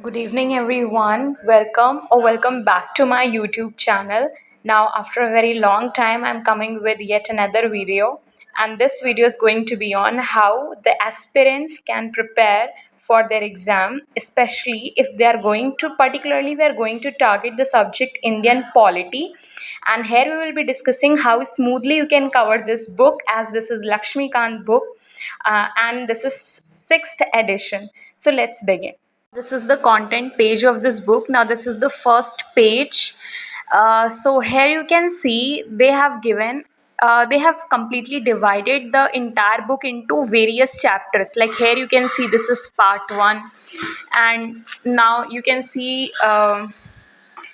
Good evening, everyone. Welcome back to my YouTube channel. Now, after a very long time, I'm coming with yet another video, and this video is going to be on how the aspirants can prepare for their exam, especially if they are going to, particularly, we are going to target the subject Indian polity. And here we will be discussing how smoothly you can cover this book, as this is LakshmiKant book, and this is sixth edition. So let's begin. This is the content page of this book. Now this is the first page. So here you can see they have completely divided the entire book into various chapters. Like here you can see this is part 1, and now you can see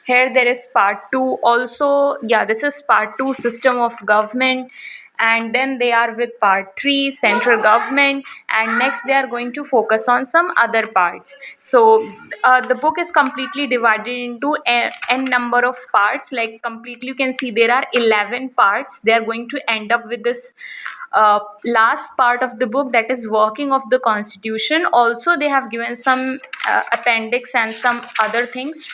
here there is part 2 also. Yeah, this is part 2, system of government, and then they are with part 3, central government, and next they are going to focus on some other parts. So the book is completely divided into n number of parts. Like completely you can see there are 11 parts. They are going to end up with this last part of the book, that is working of the constitution. Also they have given some appendix and some other things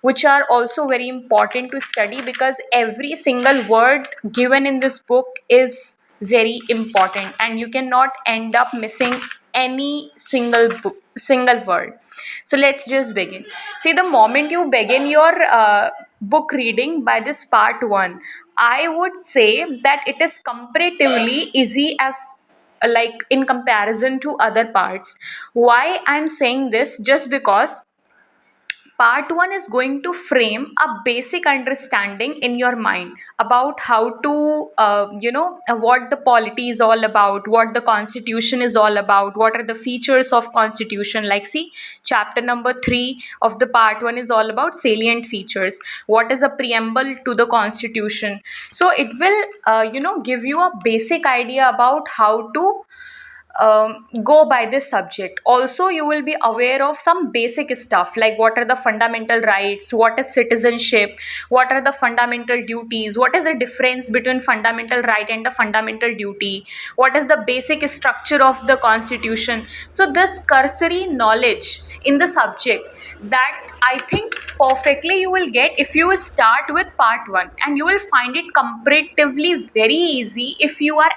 which are also very important to study, because every single word given in this book is very important and you cannot end up missing any single word. So let's just begin. See, the moment you begin your book reading by this part 1, I would say that it is comparatively easy as like in comparison to other parts. Why I'm saying this? Just because part 1 is going to frame a basic understanding in your mind about how to what the polity is all about, what the constitution is all about, what are the features of constitution. Like see, chapter number 3 of the part 1 is all about salient features, what is a preamble to the constitution. So it will give you a basic idea about how to go by this subject. Also you will be aware of some basic stuff, like what are the fundamental rights, what is citizenship, what are the fundamental duties, what is the difference between fundamental right and the fundamental duty, what is the basic structure of the constitution. So this cursory knowledge in the subject, that I think perfectly you will get if you start with part 1, and you will find it comparatively very easy if you are,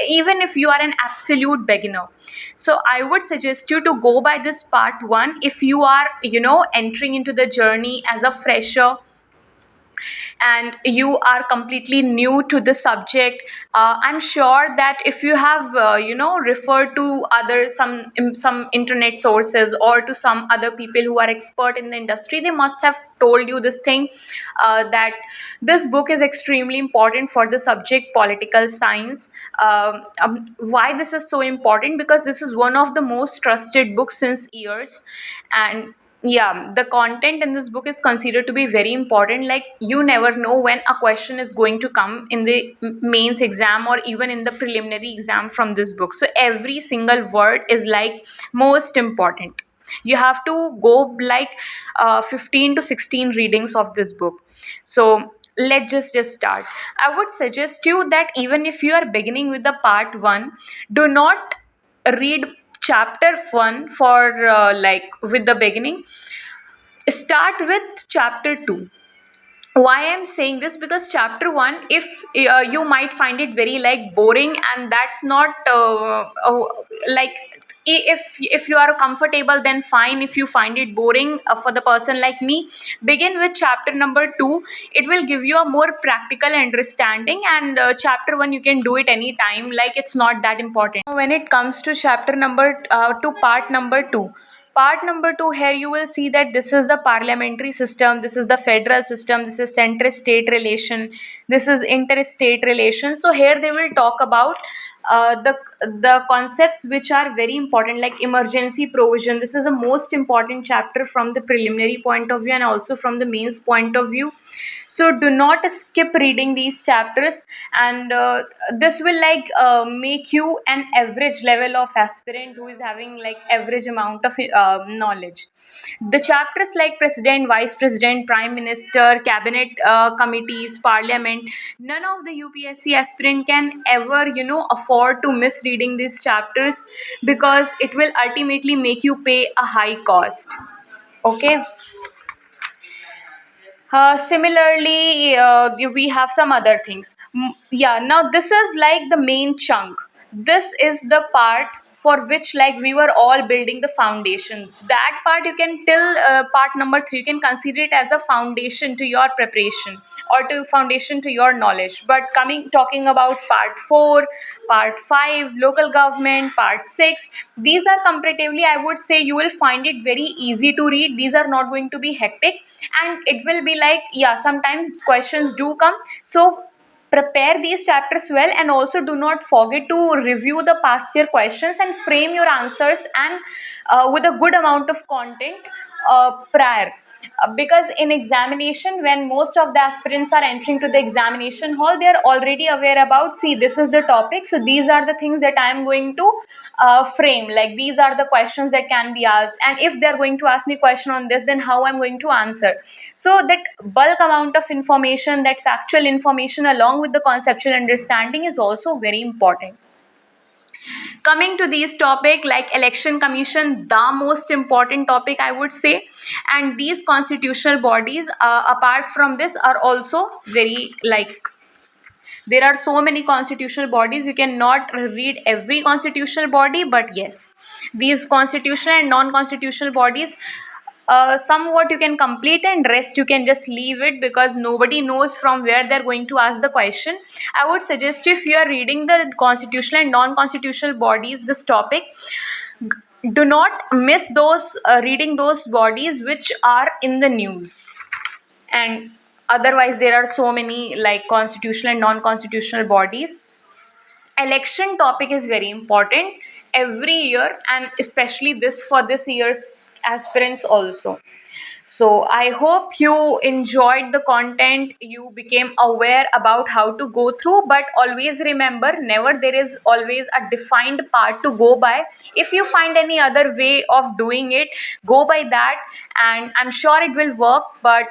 even if you are an absolute beginner. So I would suggest you to go by this part 1 if you are entering into the journey as a fresher and you are completely new to the subject. I'm sure that if you have referred to other some internet sources or to some other people who are expert in the industry, they must have told you this thing, that this book is extremely important for the subject political science. Why this is so important? Because this is one of the most trusted books since years. And yeah, the content in this book is considered to be very important. Like you never know when a question is going to come in the mains exam or even in the preliminary exam from this book. So every single word is like most important. You have to go like 15 to 16 readings of this book. So let's just start. I would suggest you that even if you are beginning with the part 1, do not read chapter 1 for like with the beginning. Start with chapter 2. Why I'm saying this? Because chapter 1, if you might find it very like boring, and that's not like, if you are comfortable then fine. If you find it boring, for the person like me, begin with chapter number 2. It will give you a more practical understanding, and chapter 1 you can do it anytime, like it's not that important. When it comes to chapter number to part number 2, part number 2, here you will see that this is the parliamentary system, this is the federal system, this is center state relation, this is interstate relation. So here they will talk about the concepts which are very important, like emergency provision. This is the most important chapter from the preliminary point of view and also from the mains point of view. So do not skip reading these chapters, and this will like make you an average level of aspirant who is having like average amount of knowledge. The chapters like president, vice president, prime minister, cabinet committees, parliament, none of the UPSC aspirant can ever afford to miss reading these chapters, because it will ultimately make you pay a high cost. Okay. Similarly, we have some other things. Yeah, now this is like the main chunk. This is the part for which like we were all building the foundation. That part you can till part number 3. You can consider it as a foundation to your preparation or to foundation to your knowledge. But coming talking about part 4, part 5, local government, part 6, these are comparatively, I would say, you will find it very easy to read. These are not going to be hectic, and it will be like, yeah, sometimes questions do come. So prepare these chapters well, and also do not forget to review the past year questions and frame your answers and with a good amount of content prior. Because in examination, when most of the aspirants are entering to the examination hall, they are already aware about, see, this is the topic, so these are the things that I am going to frame, like these are the questions that can be asked, and if they are going to ask me question on this, then how I'm going to answer. So that bulk amount of information, that factual information along with the conceptual understanding, is also very important. Coming to these topic like election commission, the most important topic, I would say. And these constitutional bodies, apart from this, are also very like, there are so many constitutional bodies, you cannot read every constitutional body, but yes, these constitutional and non-constitutional bodies, somewhat you can complete, and rest you can just leave it, because nobody knows from where they're going to ask the question. I would suggest you, if you are reading the constitutional and non-constitutional bodies, this topic, do not miss those reading those bodies which are in the news. And otherwise, there are so many like constitutional and non-constitutional bodies. Election topic is very important every year, and especially this for this year's aspirants also. So I hope you enjoyed the content, you became aware about how to go through, but always remember, never there is always a defined part to go by. If you find any other way of doing it, go by that, and I'm sure it will work. But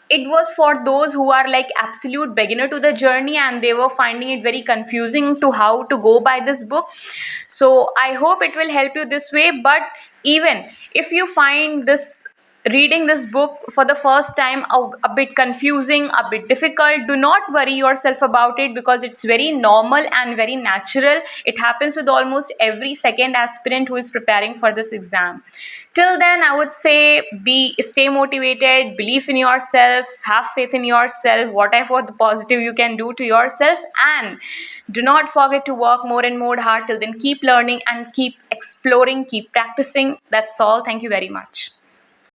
it was for those who are like absolute beginner to the journey, and they were finding it very confusing to how to go by this book. So I hope it will help you this way. But even if you find this reading this book for the first time a bit confusing, a bit difficult, do not worry yourself about it, because it's very normal and very natural. It happens with almost every second aspirant who is preparing for this exam. Till then, I would say, stay motivated, believe in yourself, have faith in yourself, whatever the positive you can do to yourself, and do not forget to work more and more hard. Till then, keep learning and keep exploring, keep practicing. That's all. Thank you very much.